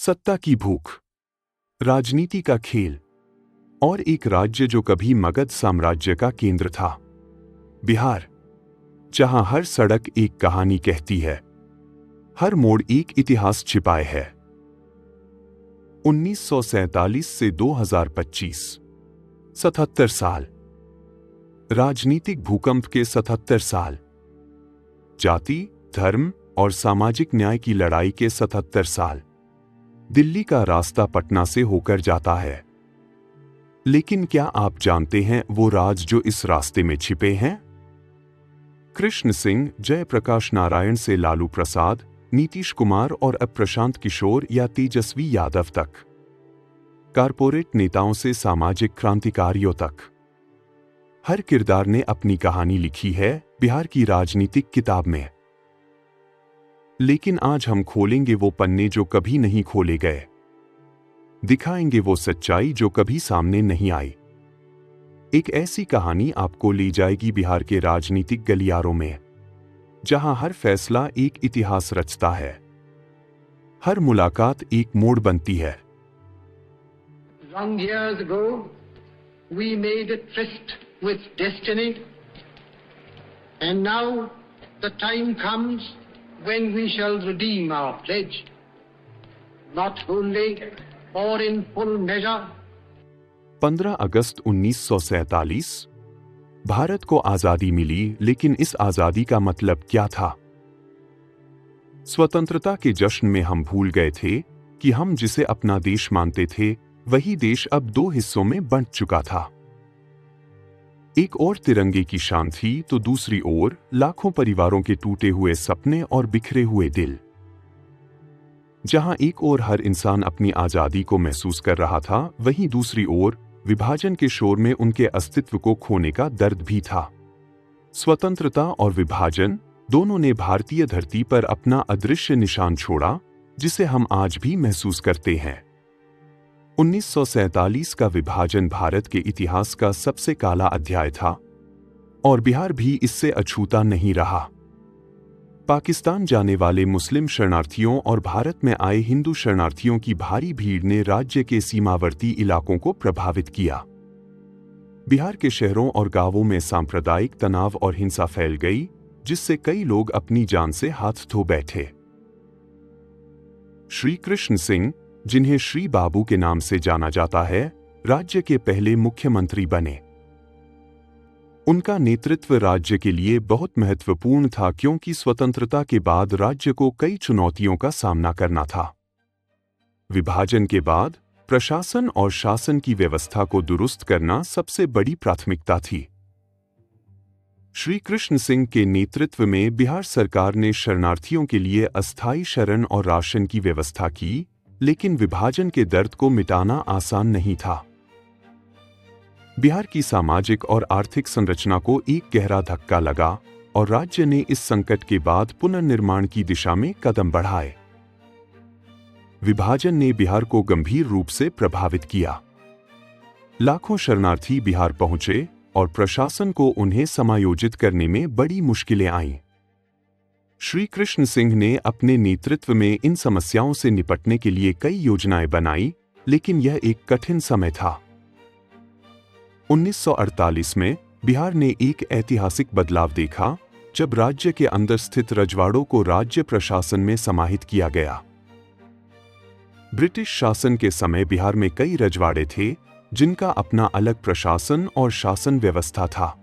सत्ता की भूख, राजनीति का खेल और एक राज्य जो कभी मगध साम्राज्य का केंद्र था, बिहार, जहां हर सड़क एक कहानी कहती है, हर मोड़ एक इतिहास छिपाए है। 1947 से 2025, 77 साल। राजनीतिक भूकंप के 77 साल। जाति, धर्म और सामाजिक न्याय की लड़ाई के 77 साल। दिल्ली का रास्ता पटना से होकर जाता है, लेकिन क्या आप जानते हैं वो राज जो इस रास्ते में छिपे हैं? कृष्ण सिंह, जयप्रकाश नारायण से लालू प्रसाद, नीतीश कुमार और अब प्रशांत किशोर या तेजस्वी यादव तक, कारपोरेट नेताओं से सामाजिक क्रांतिकारियों तक, हर किरदार ने अपनी कहानी लिखी है बिहार की राजनीतिक किताब में। लेकिन आज हम खोलेंगे वो पन्ने जो कभी नहीं खोले गए, दिखाएंगे वो सच्चाई जो कभी सामने नहीं आई। एक ऐसी कहानी आपको ले जाएगी बिहार के राजनीतिक गलियारों में, जहां हर फैसला एक इतिहास रचता है, हर मुलाकात एक मोड़ बनती है। Long years ago, we made a tryst with destiny, and now the time comes when we shall redeem our pledge, not wholly or in full measure. 15 अगस्त 1947, भारत को आजादी मिली, लेकिन इस आजादी का मतलब क्या था? स्वतंत्रता के जश्न में हम भूल गए थे कि हम जिसे अपना देश मानते थे, वही देश अब दो हिस्सों में बंट चुका था। एक ओर तिरंगे की शान थी, तो दूसरी ओर लाखों परिवारों के टूटे हुए सपने और बिखरे हुए दिल। जहां एक ओर हर इंसान अपनी आजादी को महसूस कर रहा था, वहीं दूसरी ओर विभाजन के शोर में उनके अस्तित्व को खोने का दर्द भी था। स्वतंत्रता और विभाजन दोनों ने भारतीय धरती पर अपना अदृश्य निशान छोड़ा, जिसे हम आज भी महसूस करते हैं। 1947 का विभाजन भारत के इतिहास का सबसे काला अध्याय था, और बिहार भी इससे अछूता नहीं रहा। पाकिस्तान जाने वाले मुस्लिम शरणार्थियों और भारत में आए हिंदू शरणार्थियों की भारी भीड़ ने राज्य के सीमावर्ती इलाकों को प्रभावित किया। बिहार के शहरों और गांवों में सांप्रदायिक तनाव और हिंसा फैल गई, जिससे कई लोग अपनी जान से हाथ धो बैठे। श्री कृष्ण सिंह, जिन्हें श्री बाबू के नाम से जाना जाता है, राज्य के पहले मुख्यमंत्री बने। उनका नेतृत्व राज्य के लिए बहुत महत्वपूर्ण था, क्योंकि स्वतंत्रता के बाद राज्य को कई चुनौतियों का सामना करना था। विभाजन के बाद प्रशासन और शासन की व्यवस्था को दुरुस्त करना सबसे बड़ी प्राथमिकता थी। श्री कृष्ण सिंह के नेतृत्व में बिहार सरकार ने शरणार्थियों के लिए अस्थायी शरण और राशन की व्यवस्था की, लेकिन विभाजन के दर्द को मिटाना आसान नहीं था। बिहार की सामाजिक और आर्थिक संरचना को एक गहरा धक्का लगा, और राज्य ने इस संकट के बाद पुनर्निर्माण की दिशा में कदम बढ़ाए। विभाजन ने बिहार को गंभीर रूप से प्रभावित किया। लाखों शरणार्थी बिहार पहुंचे, और प्रशासन को उन्हें समायोजित करने में बड़ी मुश्किलें आईं। श्री कृष्ण सिंह ने अपने नेतृत्व में इन समस्याओं से निपटने के लिए कई योजनाएं बनाई, लेकिन यह एक कठिन समय था। 1948 में बिहार ने एक ऐतिहासिक बदलाव देखा, जब राज्य के अंदर स्थित रजवाड़ों को राज्य प्रशासन में समाहित किया गया। ब्रिटिश शासन के समय बिहार में कई रजवाड़े थे, जिनका अपना अलग प्रशासन और शासन व्यवस्था था।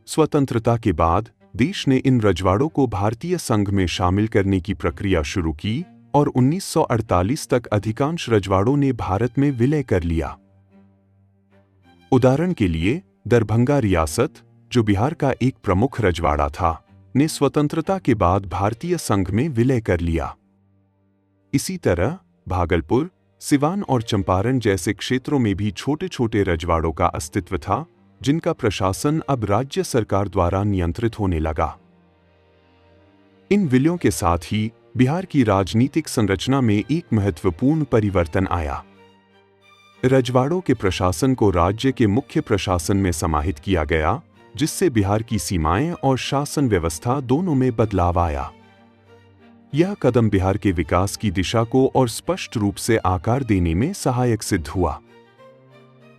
स्वतंत्रता के बाद देश ने इन रजवाड़ों को भारतीय संघ में शामिल करने की प्रक्रिया शुरू की, और 1948 तक अधिकांश रजवाड़ों ने भारत में विलय कर लिया। उदाहरण के लिए, दरभंगा रियासत, जो बिहार का एक प्रमुख रजवाड़ा था, ने स्वतंत्रता के बाद भारतीय संघ में विलय कर लिया। इसी तरह भागलपुर, सिवान और चंपारण जैसे क्षेत्रों में भी छोटे छोटे रजवाड़ों का अस्तित्व था, जिनका प्रशासन अब राज्य सरकार द्वारा नियंत्रित होने लगा। इन विलयों के साथ ही बिहार की राजनीतिक संरचना में एक महत्वपूर्ण परिवर्तन आया। रजवाड़ों के प्रशासन को राज्य के मुख्य प्रशासन में समाहित किया गया, जिससे बिहार की सीमाएं और शासन व्यवस्था दोनों में बदलाव आया। यह कदम बिहार के विकास की दिशा को और स्पष्ट रूप से आकार देने में सहायक सिद्ध हुआ।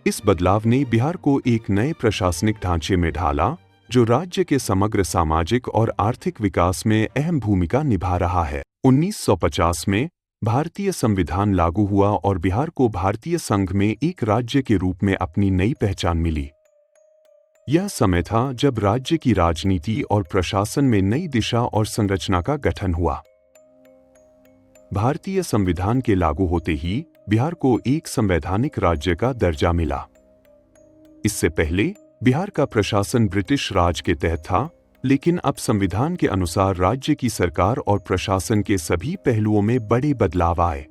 इस बदलाव ने बिहार को एक नए प्रशासनिक ढांचे में ढाला, जो राज्य के समग्र सामाजिक और आर्थिक विकास में अहम भूमिका निभा रहा है। 1950 में भारतीय संविधान लागू हुआ और बिहार को भारतीय संघ में एक राज्य के रूप में अपनी नई पहचान मिली। यह समय था जब राज्य की राजनीति और प्रशासन में नई दिशा और संरचना का गठन हुआ। भारतीय संविधान के लागू होते ही बिहार को एक संवैधानिक राज्य का दर्जा मिला। इससे पहले बिहार का प्रशासन ब्रिटिश राज के तहत था, लेकिन अब संविधान के अनुसार राज्य की सरकार और प्रशासन के सभी पहलुओं में बड़े बदलाव आए।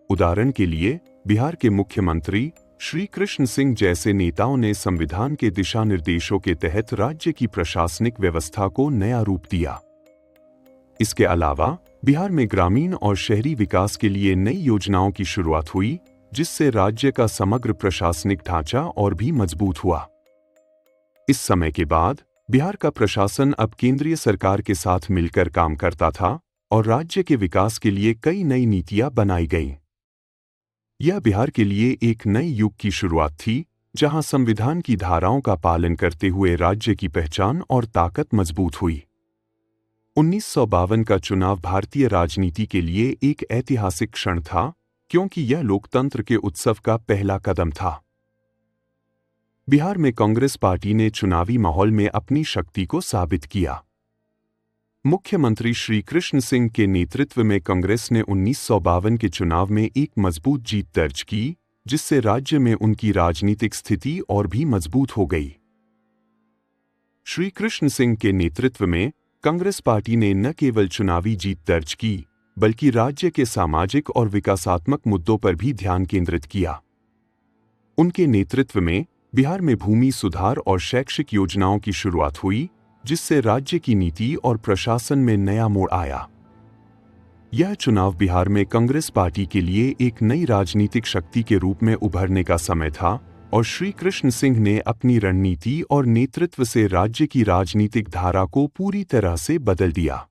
उदाहरण के लिए, बिहार के मुख्यमंत्री श्री कृष्ण सिंह जैसे नेताओं ने संविधान के दिशा निर्देशों के तहत राज्य की प्रशासनिक व्यवस्था को नया रूप दिया। इसके अलावा बिहार में ग्रामीण और शहरी विकास के लिए नई योजनाओं की शुरुआत हुई, जिससे राज्य का समग्र प्रशासनिक ढांचा और भी मजबूत हुआ। इस समय के बाद बिहार का प्रशासन अब केंद्रीय सरकार के साथ मिलकर काम करता था और राज्य के विकास के लिए कई नई नीतियां बनाई गईं। यह बिहार के लिए एक नए युग की शुरुआत थी, जहां संविधान की धाराओं का पालन करते हुए राज्य की पहचान और ताकत मजबूत हुई। 1952 का चुनाव भारतीय राजनीति के लिए एक ऐतिहासिक क्षण था, क्योंकि यह लोकतंत्र के उत्सव का पहला कदम था। बिहार में कांग्रेस पार्टी ने चुनावी माहौल में अपनी शक्ति को साबित किया। मुख्यमंत्री श्री कृष्ण सिंह के नेतृत्व में कांग्रेस ने 1952 के चुनाव में एक मजबूत जीत दर्ज की, जिससे राज्य में उनकी राजनीतिक स्थिति और भी मजबूत हो गई। श्री कृष्ण सिंह के नेतृत्व में कांग्रेस पार्टी ने न केवल चुनावी जीत दर्ज की, बल्कि राज्य के सामाजिक और विकासात्मक मुद्दों पर भी ध्यान केंद्रित किया। उनके नेतृत्व में बिहार में भूमि सुधार और शैक्षिक योजनाओं की शुरुआत हुई, जिससे राज्य की नीति और प्रशासन में नया मोड़ आया। यह चुनाव बिहार में कांग्रेस पार्टी के लिए एक नई राजनीतिक शक्ति के रूप में उभरने का समय था और श्री कृष्ण सिंह ने अपनी रणनीति और नेतृत्व से राज्य की राजनीतिक धारा को पूरी तरह से बदल दिया।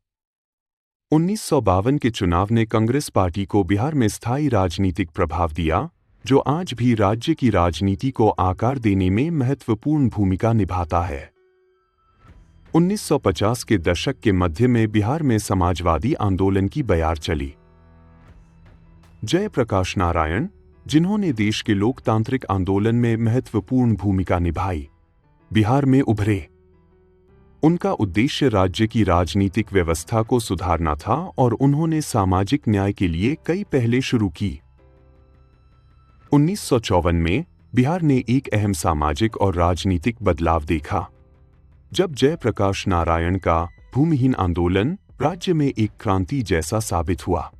1952 के चुनाव ने कांग्रेस पार्टी को बिहार में स्थायी राजनीतिक प्रभाव दिया, जो आज भी राज्य की राजनीति को आकार देने में महत्वपूर्ण भूमिका निभाता है। 1950 के दशक के मध्य में बिहार में समाजवादी आंदोलन की बयार चली। जयप्रकाश नारायण, जिन्होंने देश के लोकतांत्रिक आंदोलन में महत्वपूर्ण भूमिका निभाई, बिहार में उभरे। उनका उद्देश्य राज्य की राजनीतिक व्यवस्था को सुधारना था और उन्होंने सामाजिक न्याय के लिए कई पहलें शुरू की। 1954 में बिहार ने एक अहम सामाजिक और राजनीतिक बदलाव देखा, जब जयप्रकाश नारायण का भूमिहीन आंदोलन राज्य में एक क्रांति जैसा साबित हुआ।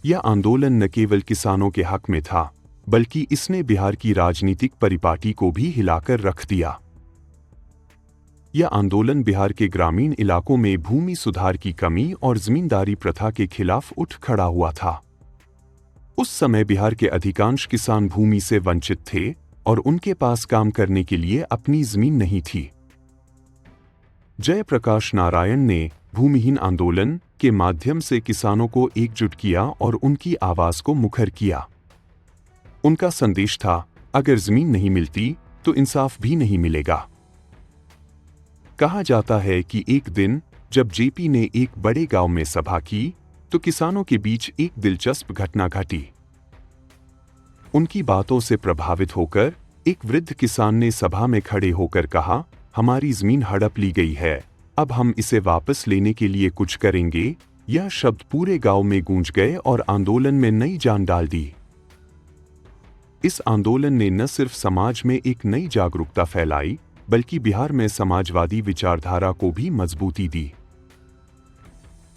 यह आंदोलन न केवल किसानों के हक में था, बल्कि इसने बिहार की राजनीतिक परिपाटी को भी हिलाकर रख दिया। यह आंदोलन बिहार के ग्रामीण इलाकों में भूमि सुधार की कमी और जमींदारी प्रथा के खिलाफ उठ खड़ा हुआ था। उस समय बिहार के अधिकांश किसान भूमि से वंचित थे और उनके पास काम करने के लिए अपनी जमीन नहीं थी। जयप्रकाश नारायण ने भूमिहीन आंदोलन के माध्यम से किसानों को एकजुट किया और उनकी आवाज को मुखर किया। उनका संदेश था, अगर जमीन नहीं मिलती तो इंसाफ भी नहीं मिलेगा। कहा जाता है कि एक दिन जब जेपी ने एक बड़े गांव में सभा की, तो किसानों के बीच एक दिलचस्प घटना घटी। उनकी बातों से प्रभावित होकर एक वृद्ध किसान ने सभा में खड़े होकर कहा, हमारी जमीन हड़प ली गई है, अब हम इसे वापस लेने के लिए कुछ करेंगे। यह शब्द पूरे गांव में गूंज गए और आंदोलन में नई जान डाल दी। इस आंदोलन ने न सिर्फ समाज में एक नई जागरूकता फैलाई, बल्कि बिहार में समाजवादी विचारधारा को भी मजबूती दी।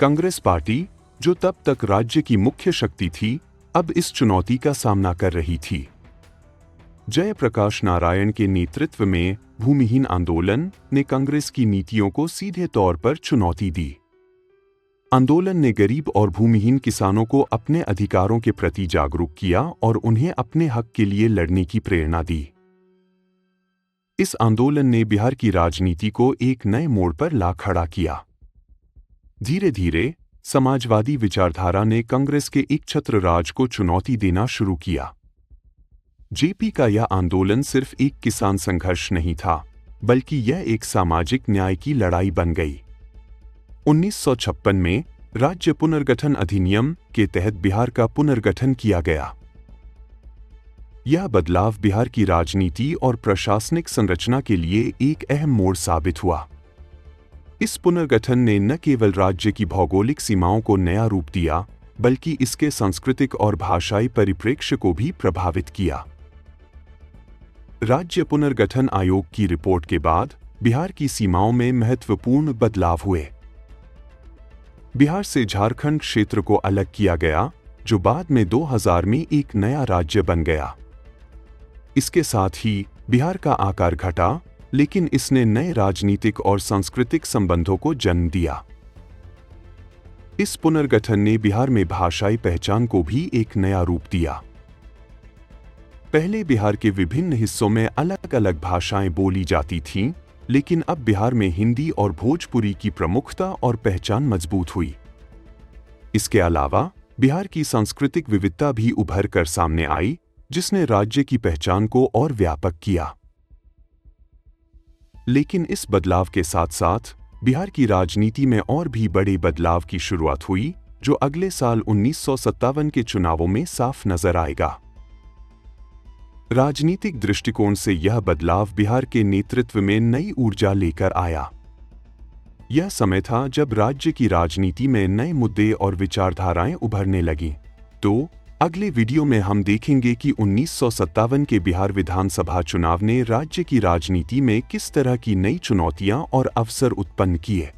कांग्रेस पार्टी, जो तब तक राज्य की मुख्य शक्ति थी, अब इस चुनौती का सामना कर रही थी। जयप्रकाश नारायण के नेतृत्व में भूमिहीन आंदोलन ने कांग्रेस की नीतियों को सीधे तौर पर चुनौती दी। आंदोलन ने गरीब और भूमिहीन किसानों को अपने अधिकारों के प्रति जागरूक किया और उन्हें अपने हक के लिए लड़ने की प्रेरणा दी। इस आंदोलन ने बिहार की राजनीति को एक नए मोड़ पर ला खड़ा किया। धीरे धीरे समाजवादी विचारधारा ने कांग्रेस के एकछत्र राज को चुनौती देना शुरू किया। जेपी का यह आंदोलन सिर्फ एक किसान संघर्ष नहीं था, बल्कि यह एक सामाजिक न्याय की लड़ाई बन गई। 1956 में राज्य पुनर्गठन अधिनियम के तहत बिहार का पुनर्गठन किया गया। यह बदलाव बिहार की राजनीति और प्रशासनिक संरचना के लिए एक अहम मोड़ साबित हुआ। इस पुनर्गठन ने न केवल राज्य की भौगोलिक सीमाओं को नया रूप दिया, बल्कि इसके सांस्कृतिक और भाषाई परिप्रेक्ष्य को भी प्रभावित किया। राज्य पुनर्गठन आयोग की रिपोर्ट के बाद बिहार की सीमाओं में महत्वपूर्ण बदलाव हुए। बिहार से झारखंड क्षेत्र को अलग किया गया, जो बाद में 2000 में एक नया राज्य बन गया। इसके साथ ही बिहार का आकार घटा, लेकिन इसने नए राजनीतिक और सांस्कृतिक संबंधों को जन्म दिया। इस पुनर्गठन ने बिहार में भाषाई पहचान को भी एक नया रूप दिया। पहले बिहार के विभिन्न हिस्सों में अलग अलग भाषाएं बोली जाती थीं, लेकिन अब बिहार में हिंदी और भोजपुरी की प्रमुखता और पहचान मजबूत हुई। इसके अलावा बिहार की सांस्कृतिक विविधता भी उभर कर सामने आई, जिसने राज्य की पहचान को और व्यापक किया। लेकिन इस बदलाव के साथ साथ बिहार की राजनीति में और भी बड़े बदलाव की शुरुआत हुई, जो अगले साल 1957 के चुनावों में साफ नजर आएगा। राजनीतिक दृष्टिकोण से यह बदलाव बिहार के नेतृत्व में नई ऊर्जा लेकर आया। यह समय था जब राज्य की राजनीति में नए मुद्दे और विचारधाराएं उभरने लगीं। तो अगले वीडियो में हम देखेंगे कि 1957 के बिहार विधानसभा चुनाव ने राज्य की राजनीति में किस तरह की नई चुनौतियां और अवसर उत्पन्न किए।